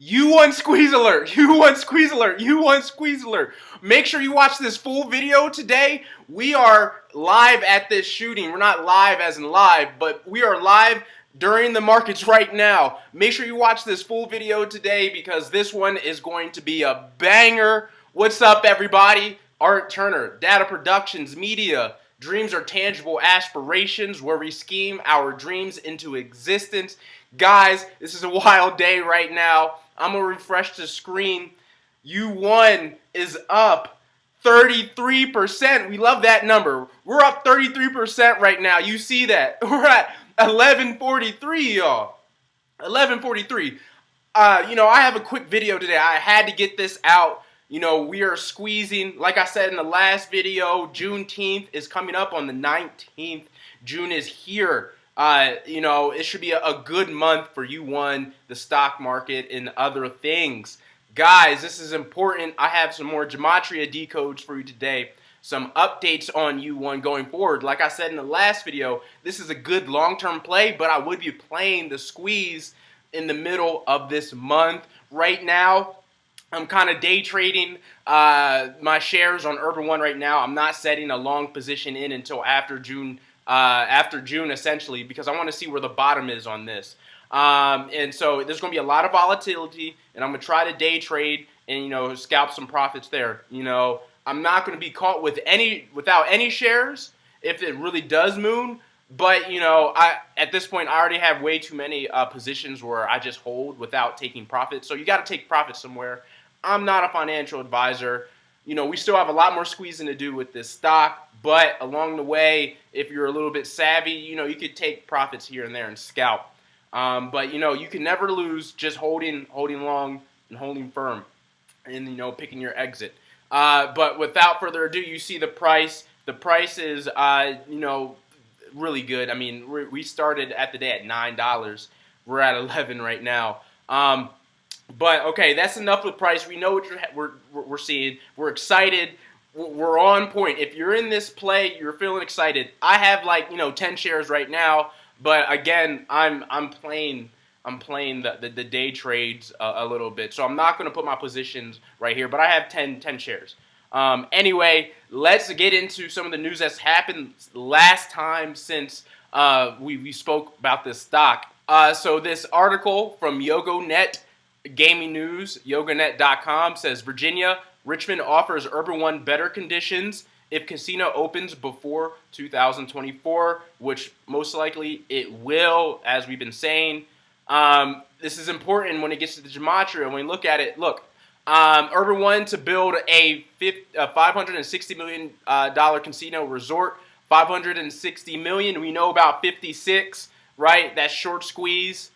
UONE squeeze alert, UONE squeeze alert, UONE squeeze alert. Make sure you watch this full video today. We are live at this shooting. We're not live as in live, but we are live during the markets right now. Make sure you watch this full video today because this one is going to be a banger. What's up, everybody? Art Turner, D.A.T.A Productions Media. Dreams are tangible aspirations where we scheme our dreams into existence. Guys, this is a wild day right now. I'm going to refresh the screen. UONE is up 33%. We love that number. We're up 33% right now. You see that? We're at 1143, y'all. 1143. I have a quick video today. I had to get this out. We are squeezing, like I said in the last video, Juneteenth is coming up on the 19th. June is here. It should be a good month for UONE, the stock market, and other things. Guys, this is important. I have some more Gematria decodes for you today. Some updates on UONE going forward. Like I said in the last video, this is a good long-term play, but I would be playing the squeeze in the middle of this month. Right now, I'm kind of day trading my shares on Urban One right now. I'm not setting a long position in until after June essentially, because I want to see where the bottom is on this. And so there's going to be a lot of volatility, and I'm going to try to day trade and scalp some profits there. I'm not going to be caught without any shares if it really does moon. But at this point I already have way too many positions where I just hold without taking profits. So you got to take profits somewhere. I'm not a financial advisor. We still have a lot more squeezing to do with this stock, but along the way, if you're a little bit savvy, you could take profits here and there and scalp. But you can never lose just holding long and holding firm, and picking your exit. But without further ado, you see the price. The price is really good. I mean, we started at the day at $9. We're at 11 right now. But okay, that's enough with price. We know what we're seeing. We're excited. We're on point. If you're in this play, you're feeling excited. I have 10 shares right now, but again, I'm playing the day trades a little bit. So I'm not going to put my positions right here, but I have 10 shares. Anyway, let's get into some of the news that's happened last time since we spoke about this stock. So this article from YogoNet Gaming News, yogonet.com, says Virginia, Richmond offers Urban One better conditions if casino opens before 2024, which most likely it will, as we've been saying. This is important when it gets to the Gematria. When we look at it, look, Urban One to build a $560 million casino resort, $560 million. We know about 56, right? That's short squeeze.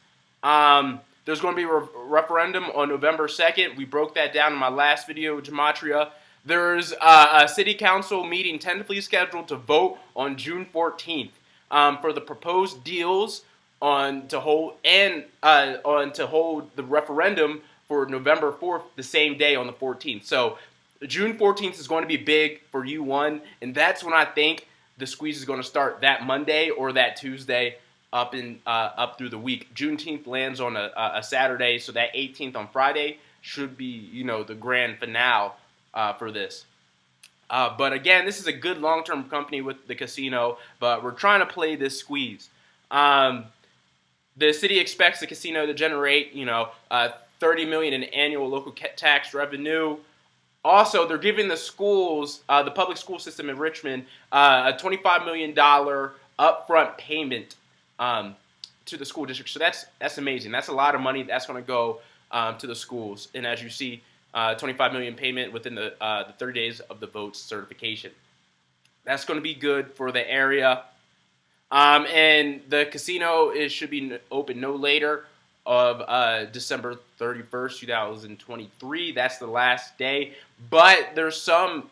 There's going to be a referendum on November 2nd. We broke that down in my last video, Gematria. There's a city council meeting tentatively scheduled to vote on June 14th for the proposed deals to hold the referendum for November 4th, the same day on the 14th. So June 14th is going to be big for UONE, and that's when I think the squeeze is going to start, that Monday or that Tuesday up through the week. Juneteenth lands on a Saturday, so that 18th on Friday should be the grand finale for this. But again, this is a good long-term company with the casino, but we're trying to play this squeeze. The city expects the casino to generate $30 million in annual local tax revenue. Also, they're giving the schools, the public school system in Richmond, a $25 million upfront payment to the school district. So that's amazing. That's a lot of money that's going to go to the schools. And as you see, $25 million payment within the 30 days of the vote certification. That's going to be good for the area. And the casino should be open no later of December 31st, 2023. That's the last day. But there's some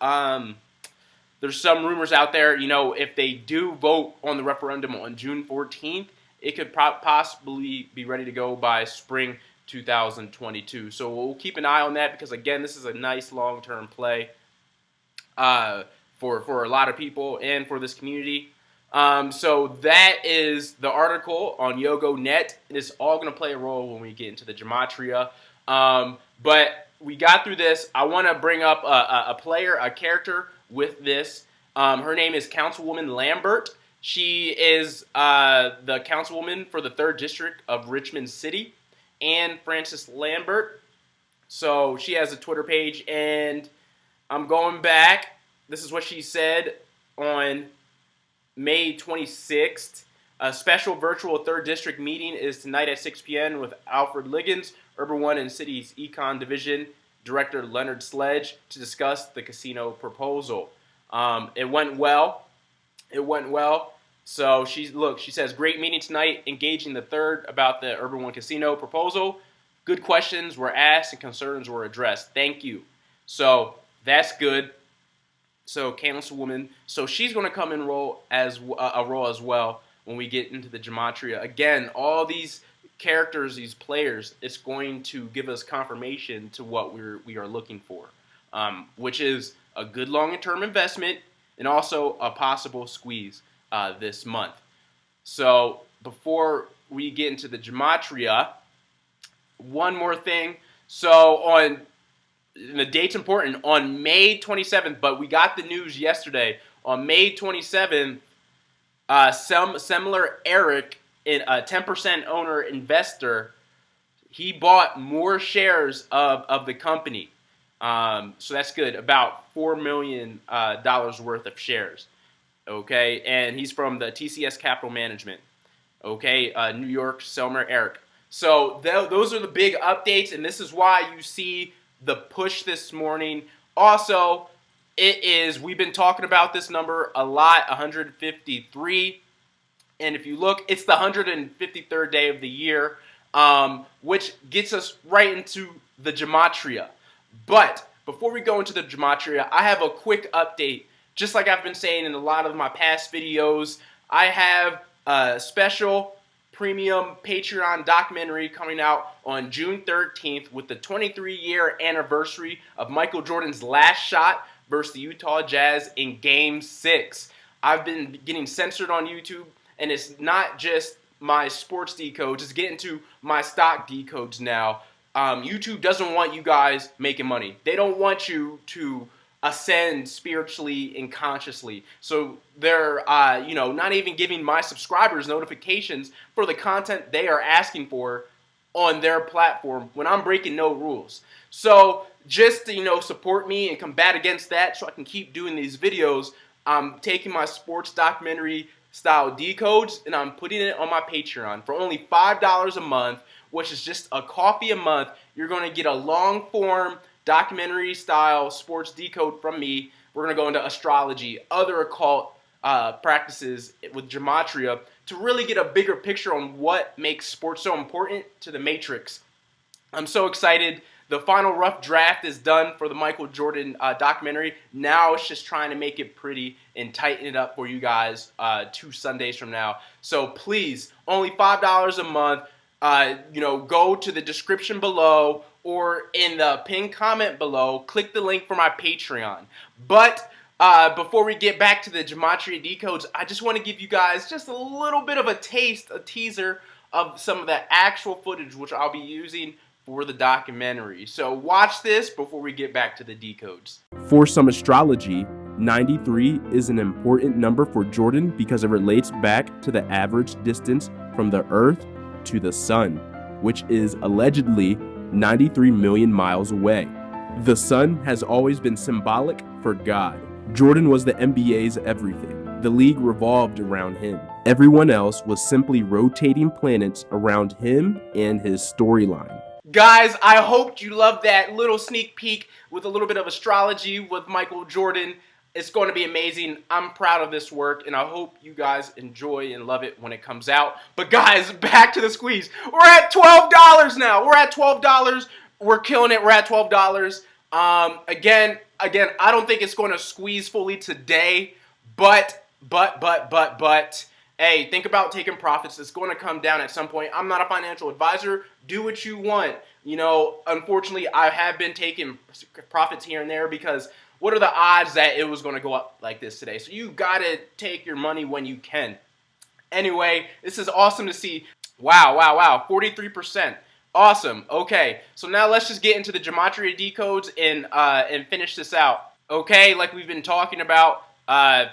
rumors out there, if they do vote on the referendum on June 14th, it could possibly be ready to go by spring 2022. So we'll keep an eye on that because, again, this is a nice long-term play for a lot of people and for this community. So that is the article on YogoNet. It's all going to play a role when we get into the Gematria. But we got through this. I want to bring up a player, a character with this. Her name is Councilwoman Lambert. She is the councilwoman for the 3rd District of Richmond City, Anne Frances Lambert. So she has a Twitter page, and I'm going back. This is what she said on May 26th. A special virtual 3rd District meeting is tonight at 6 p.m. with Alfred Liggins, Urban One and City's Econ Division Director Leonard Sledge, to discuss the casino proposal. It went well. It went well. So she says, great meeting tonight, engaging the 3rd about the Urban One casino proposal. Good questions were asked and concerns were addressed. Thank you. So that's good. So Councilwoman, so she's going to come in a role as well when we get into the Gematria. Again, all these characters, these players, it's going to give us confirmation to what we are looking for, which is a good long-term investment and also a possible squeeze this month. So before we get into the Gematria, one more thing. So the date's important, on May 27th, but we got the news yesterday. On May 27th, similar Eric, a 10% owner investor, he bought more shares of the company. So that's good, about $4 million worth of shares. Okay, and he's from the TCS Capital Management. Okay, New York, Selmer Eric. So those are the big updates, and this is why you see the push this morning. Also, we've been talking about this number a lot, 153. And if you look, it's the 153rd day of the year, which gets us right into the Gematria. But before we go into the Gematria, I have a quick update. Just like I've been saying in a lot of my past videos, I have a special premium Patreon documentary coming out on June 13th with the 23-year anniversary of Michael Jordan's last shot versus the Utah Jazz in Game 6. I've been getting censored on YouTube, and it's not just my sports decodes, it's getting to my stock decodes now. YouTube doesn't want you guys making money. They don't want you to ascend spiritually and consciously. So they're not even giving my subscribers notifications for the content they are asking for on their platform when I'm breaking no rules. So just to support me and combat against that so I can keep doing these videos, I'm taking my sports documentary style decodes and I'm putting it on my Patreon for only $5 a month, which is just a coffee a month. You're going to get a long form documentary style sports decode from me. We're going to go into astrology, other occult practices with Gematria to really get a bigger picture on what makes sports so important to the Matrix. I'm so excited. The final rough draft is done for the Michael Jordan documentary. Now it's just trying to make it pretty and tighten it up for you guys 2 Sundays from now. So please, only $5 a month. Go to the description below or in the pinned comment below. Click the link for my Patreon. But before we get back to the Gematria decodes, I just want to give you guys just a little bit of a teaser of some of the actual footage which I'll be using for the documentary. So watch this before we get back to the decodes. For some astrology, 93 is an important number for Jordan because it relates back to the average distance from the Earth to the Sun, which is allegedly 93 million miles away. The Sun has always been symbolic for God. Jordan was the NBA's everything. The league revolved around him. Everyone else was simply rotating planets around him and his storyline. Guys, I hope you loved that little sneak peek with a little bit of astrology with Michael Jordan. It's going to be amazing. I'm proud of this work, and I hope you guys enjoy and love it when it comes out. But guys, back to the squeeze. We're at $12 now. We're at $12. We're killing it. We're at $12. Again, I don't think it's going to squeeze fully today, but, hey, think about taking profits. It's going to come down at some point. I'm not a financial advisor. Do what you want. Unfortunately, I have been taking profits here and there because what are the odds that it was going to go up like this today? So you got to take your money when you can. Anyway, this is awesome to see. Wow, 43%. Awesome. Okay, so now let's just get into the Gematria decodes and finish this out. Okay, like we've been talking about,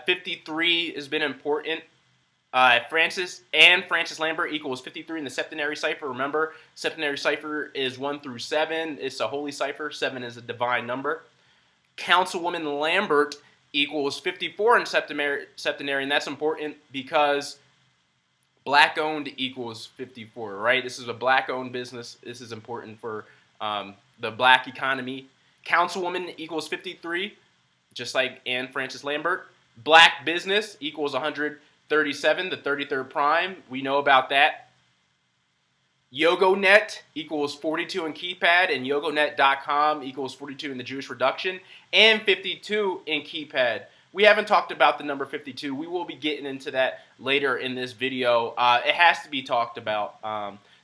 53 has been important. Francis Lambert equals 53 in the septenary cipher. Remember, septenary cipher is 1 through 7. It's a holy cipher. 7 is a divine number. Councilwoman Lambert equals 54 in septenary, and that's important because black-owned equals 54, right? This is a black-owned business. This is important for the black economy. Councilwoman equals 53, just like Anne Francis Lambert. Black business equals 137, the 33rd prime. We know about that. YogoNet equals 42 in keypad, and YogoNet.com equals 42 in the Jewish reduction, and 52 in keypad. We haven't talked about the number 52. We will be getting into that later in this video. It has to be talked about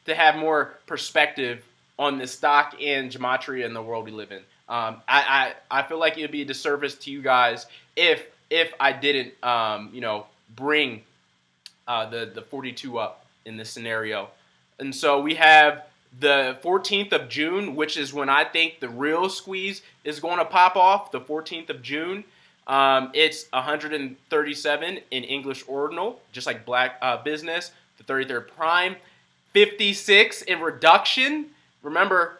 to have more perspective on the stock and Gematria in the world we live in. I feel like it would be a disservice to you guys if I didn't bring the 42 up in this scenario. And so we have the 14th of June, which is when I think the real squeeze is going to pop off, the 14th of June. It's 137 in English ordinal, just like black business, the 33rd prime. 56 in reduction. Remember,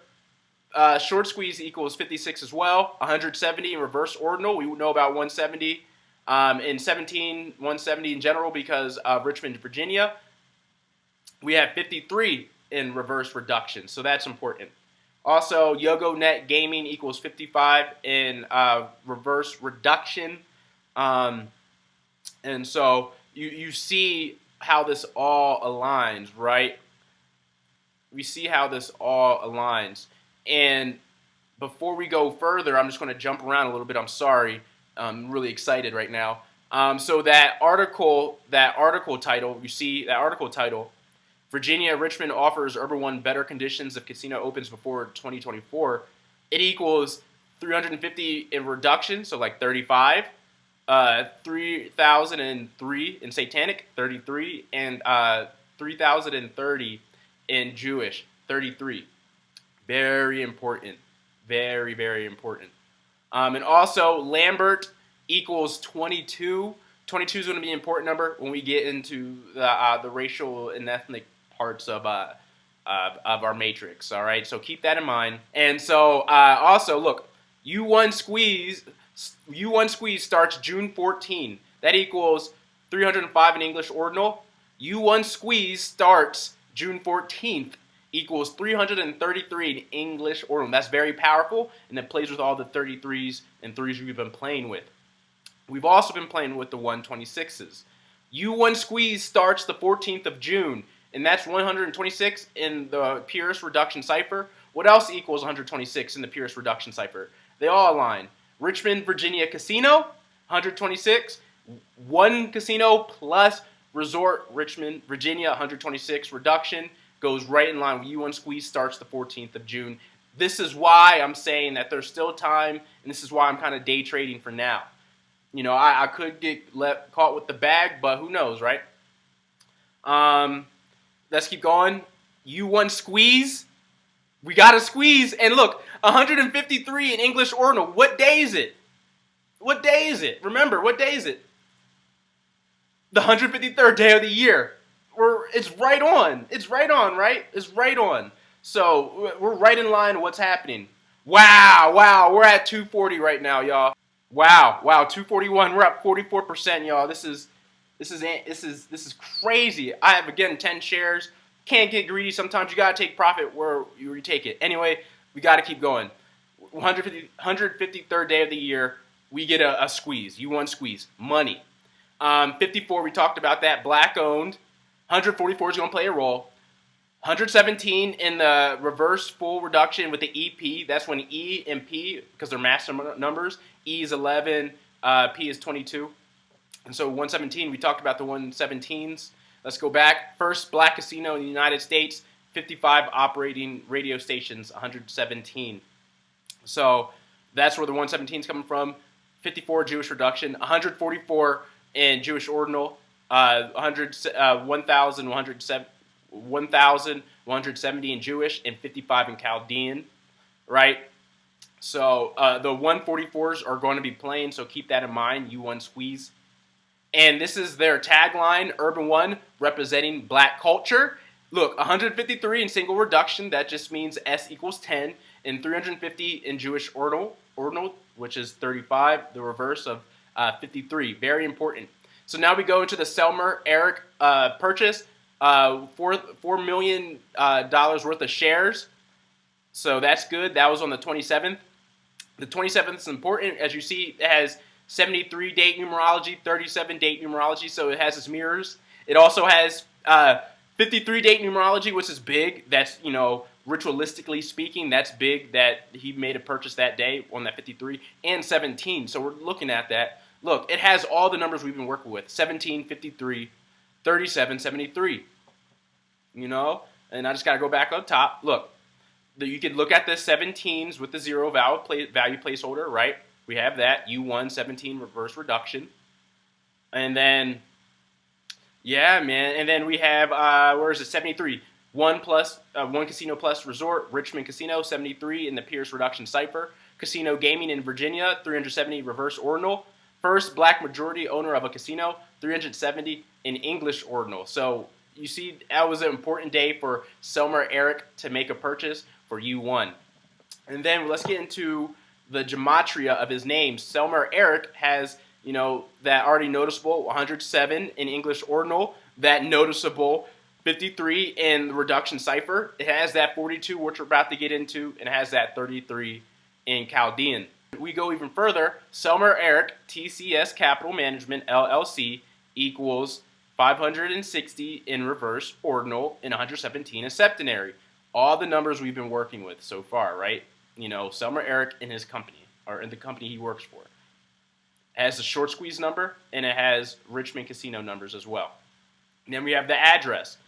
short squeeze equals 56 as well. 170 in reverse ordinal. We know about 170 in 170 in general because of Richmond, Virginia. We have 53 in reverse reduction, so that's important. Also, YogoNet Gaming equals 55 in reverse reduction. And so you see how this all aligns, right? We see how this all aligns. And before we go further, I'm just going to jump around a little bit. I'm sorry. I'm really excited right now. So that article title, you see that article title, Virginia, Richmond offers Urban One better conditions if casino opens before 2024. It equals 350 in reduction, so like 35, 3,003 in Satanic, 33, and 3,030 in Jewish, 33. Very important. Very, very important. And also, Lambert equals 22. 22 is going to be an important number when we get into the racial and ethnic parts of our matrix. All right, so keep that in mind. And so also look, U1 squeeze starts June 14. That equals 305 in English ordinal. U1 squeeze starts June 14th equals 333 in English ordinal. That's very powerful, and it plays with all the 33s and 3s we've been playing with. We've also been playing with the 126s. U1 squeeze starts the 14th of June, and that's 126 in the purest reduction cipher. What else equals 126 in the purest reduction cipher? They all align. Richmond, Virginia Casino, 126. One casino plus Resort, Richmond, Virginia, 126 reduction. Goes right in line with U1 squeeze starts the 14th of June. This is why I'm saying that there's still time, and this is why I'm kind of day trading for now. You know, I could get caught with the bag, but who knows, right? Let's keep going. U1 squeeze. We got to squeeze. And look, 153 in English ordinal. What day is it? What day is it? Remember, what day is it? The 153rd day of the year. It's right on. It's right on, right? It's right on. So we're right in line with what's happening. Wow. We're at 240 right now, y'all. Wow, 241. We're up 44%, y'all. This is crazy. I have again 10 shares. Can't get greedy. Sometimes you gotta take profit where you take it. Anyway, we gotta keep going. 153rd day of the year, we get a squeeze. U1 squeeze. Money. 54, we talked about that. Black owned. 144 is gonna play a role. 117 in the reverse full reduction with the EP. That's when E and P, because they're master numbers, E is 11, P is 22. And so 117, we talked about the 117s. Let's go back. First black casino in the United States, 55 operating radio stations, 117. So that's where the 117 is coming from. 54 Jewish reduction, 144 in Jewish ordinal, 1,107. 1,170 in Jewish and 55 in Chaldean, right? So the 144s are going to be playing, so keep that in mind, UONE Squeeze. And this is their tagline, Urban One, representing black culture. Look, 153 in single reduction, that just means S equals 10, and 350 in Jewish ordinal, which is 35, the reverse of 53. Very important. So now we go into the Selmer Eric purchase, $4 million worth of shares. So that's good. That was on the 27th. The 27th is important. As you see, it has 73 date numerology, 37 date numerology, so it has its mirrors. It also has 53 date numerology, which is big. That's, you know, ritualistically speaking, that's big that he made a purchase that day on that 53, and 17. So we're looking at that. Look, it has all the numbers we've been working with: 17, 53, 37, 73. You know, and I just got to go back up top. Look, you could look at the 17s with the zero value placeholder, right? We have that, UONE 17 reverse reduction. And then, yeah, man. And then we have, where is it, 73. One Casino Plus Resort, Richmond Casino, 73 in the Pierce Reduction Cipher. Casino Gaming in Virginia, 370 reverse ordinal. First black majority owner of a casino, 370 in English ordinal. So you see, that was an important day for Selmer Eric to make a purchase for UONE. And then let's get into the gematria of his name. Selmer Eric has, you know, that already noticeable 107 in English ordinal, that noticeable 53 in the reduction cipher. It has that 42, which we're about to get into, and it has that 33 in Chaldean. We go even further. Selmer Eric, TCS Capital Management, LLC, equals 560 in reverse ordinal and 117 in septenary. All the numbers we've been working with so far, right? You know, Selmer Eric in his company, or in the company he works for. It has the short squeeze number, and it has Richmond Casino numbers as well. And then we have the address.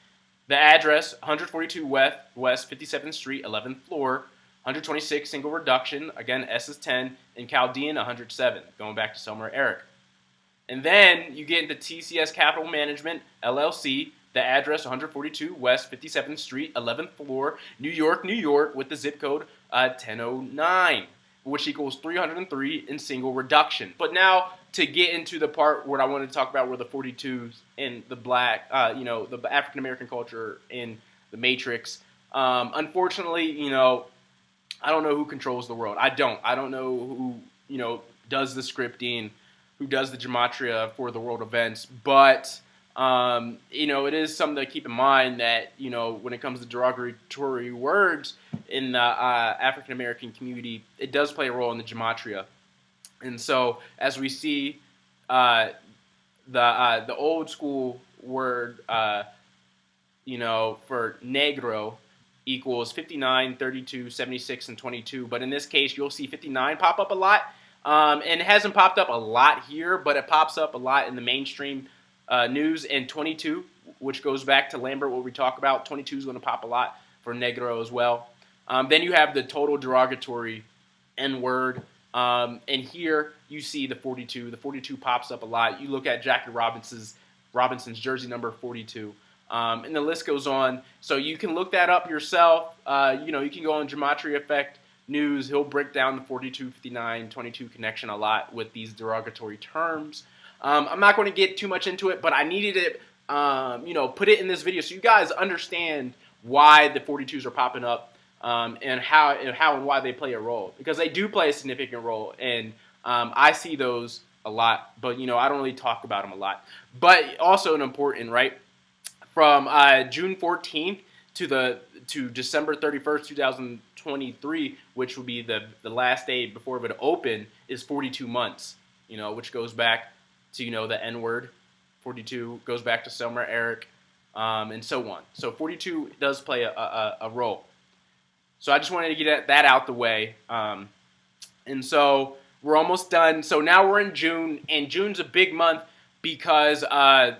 The address, 142 West 57th Street, 11th floor, 126 single reduction, again, S is 10, and Chaldean, 107, going back to Selmer Eric. And then you get into TCS Capital Management, LLC, the address 142 West 57th Street, 11th floor, New York, New York, with the zip code 1009, which equals 303 in single reduction. But now to get into the part where I wanted to talk about where the 42s and the black, you know, the African American culture in the Matrix. Unfortunately, you know, I don't know who controls the world. I don't know who, you know, does the scripting, who does the gematria for the world events, but you know, it is something to keep in mind that, you know, when it comes to derogatory words in the African American community, it does play a role in the gematria. And so, as we see, the old school word, you know, for negro equals 59, 32, 76, and 22. But in this case, you'll see 59 pop up a lot. And it hasn't popped up a lot here, but it pops up a lot in the mainstream news. And 22, which goes back to Lambert, what we talk about. 22 is going to pop a lot for negro as well. Then you have the total derogatory N-word. And here you see the 42. The 42 pops up a lot. You look at Jackie Robinson's jersey number 42. And the list goes on. So you can look that up yourself. You know, you can go on Gematria Effect News. He'll break down the 42, 59, 22 connection a lot with these derogatory terms. I'm not going to get too much into it, but I needed it, you know, put it in this video so you guys understand why the 42s are popping up, and how and why they play a role, because they do play a significant role, and I see those a lot, but you know, I don't really talk about them a lot. But also an important, right? From June 14th to December 31st, 2023, which would be the last day before it would open, is 42 months. You know, which goes back to, you know, the N-word. 42 goes back to Selmer Eric, and so on. So 42 does play a role. So I just wanted to get that out the way. And so we're almost done. So now we're in June, and June's a big month because of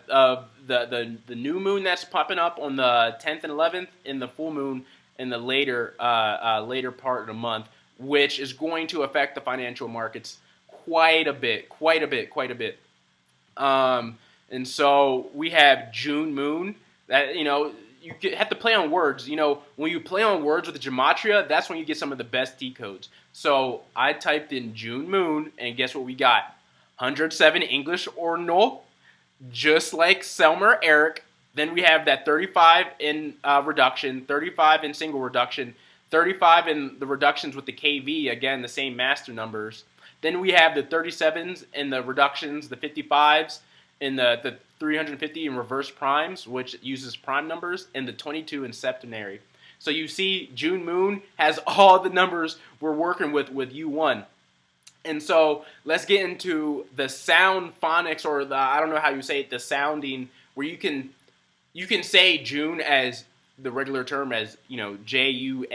the new moon that's popping up on the 10th and 11th, and the full moon in the later part of the month, which is going to affect the financial markets quite a bit. And so we have June moon. That, you know, have to play on words. You know, when you play on words with the Gematria, that's when you get some of the best decodes. So I typed in June Moon, and guess what we got? 107 English ordinal, just like Selmer Eric. Then we have that 35 in reduction, 35 in single reduction, 35 in the reductions with the KV, again, the same master numbers. Then we have the 37s in the reductions, the 55s in the 350 in reverse primes, which uses prime numbers, and the 22 in septenary. So you see June Moon has all the numbers we're working with UONE. And so let's get into the sound phonics, or the, I don't know how you say it, the sounding, where you can say June as the regular term as, you know, June,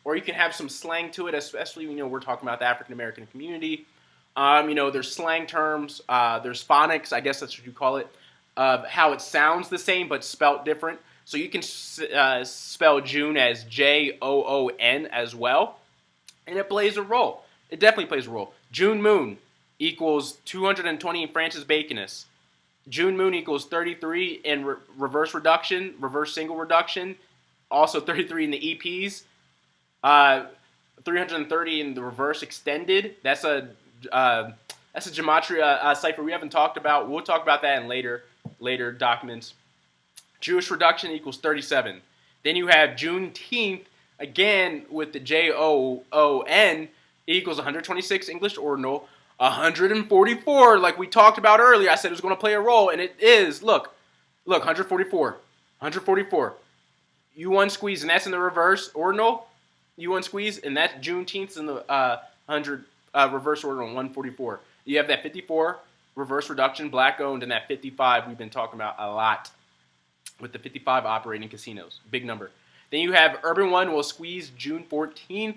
or you can have some slang to it, especially, you know, we're talking about the African American community. You know, there's slang terms, there's phonics, I guess that's what you call it, how it sounds the same but spelt different. So you can spell June as Joon as well, and it plays a role. It definitely plays a role. June Moon equals 220 Francis Baconus. June Moon equals 33 in reverse reduction, reverse single reduction, also 33 in the EPs, 330 in the reverse extended. That's a Gematria cipher we haven't talked about. We'll talk about that in later documents. Jewish reduction equals 37. Then you have Juneteenth, again with the JOON, equals 126 English ordinal, 144, like we talked about earlier. I said it was going to play a role, and it is. Look, 144. UONE squeeze, and that's in the reverse ordinal. UONE squeeze, and that Juneteenth's in the 100 reverse ordinal, 144. You have that 54 reverse reduction, black owned, and that 55 we've been talking about a lot with the 55 operating casinos. Big number. Then you have Urban One will squeeze June 14th.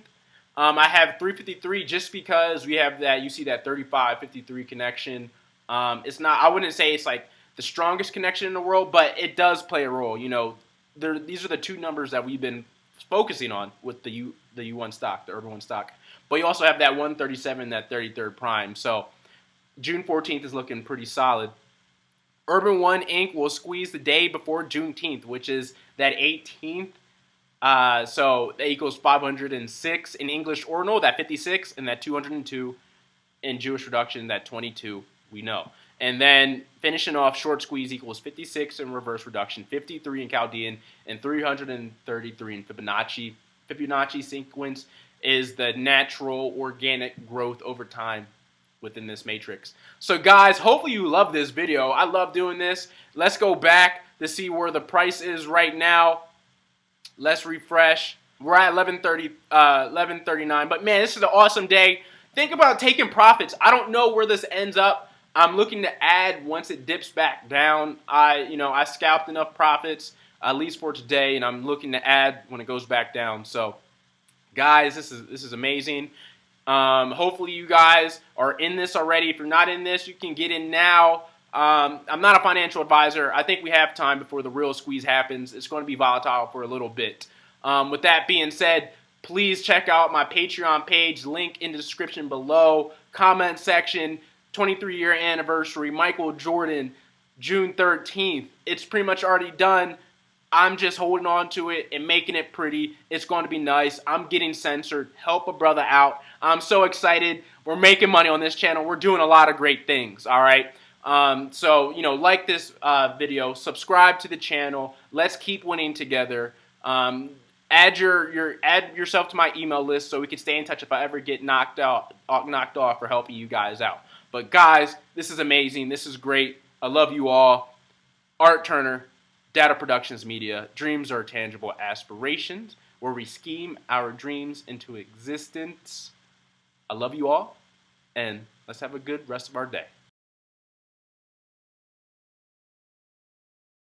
I have 353 just because we have that, you see that 35-53 connection. It's not, I wouldn't say it's like the strongest connection in the world, but it does play a role. You know, these are the two numbers that we've been focusing on with the UONE stock, the Urban One stock. But you also have that 137, that 33rd prime. So June 14th is looking pretty solid. Urban One Inc. will squeeze the day before Juneteenth, which is that 18th. So that equals 506 in English ordinal, that 56, and that 202 in Jewish reduction, that 22 we know. And then finishing off, short squeeze equals 56 in reverse reduction, 53 in Chaldean, and 333 in Fibonacci. Fibonacci sequence is the natural organic growth over time within this matrix. So guys, hopefully you love this video. I love doing this. Let's go back to see where the price is right now. Let's refresh. We're at 1139. But man, this is an awesome day. Think about taking profits. I don't know where this ends up. I'm looking to add once it dips back down. I scalped enough profits at least for today, and I'm looking to add when it goes back down. So guys, this is amazing. Hopefully you guys are in this already. If you're not in this, you can get in now. I'm not a financial advisor. I think we have time before the real squeeze happens. It's going to be volatile for a little bit. With that being said, please check out my Patreon page, link in the description below, comment section, 23-year anniversary, Michael Jordan, June 13th. It's pretty much already done. I'm just holding on to it and making it pretty. It's going to be nice. I'm getting censored. Help a brother out. I'm so excited. We're making money on this channel. We're doing a lot of great things, all right? So, you know, like this video, subscribe to the channel. Let's keep winning together. Add yourself to my email list so we can stay in touch if I ever get knocked off for helping you guys out. But guys, this is amazing. This is great. I love you all. Art Turner, D.A.T.A. Productions Media. Dreams are tangible aspirations where we scheme our dreams into existence. I love you all, and let's have a good rest of our day.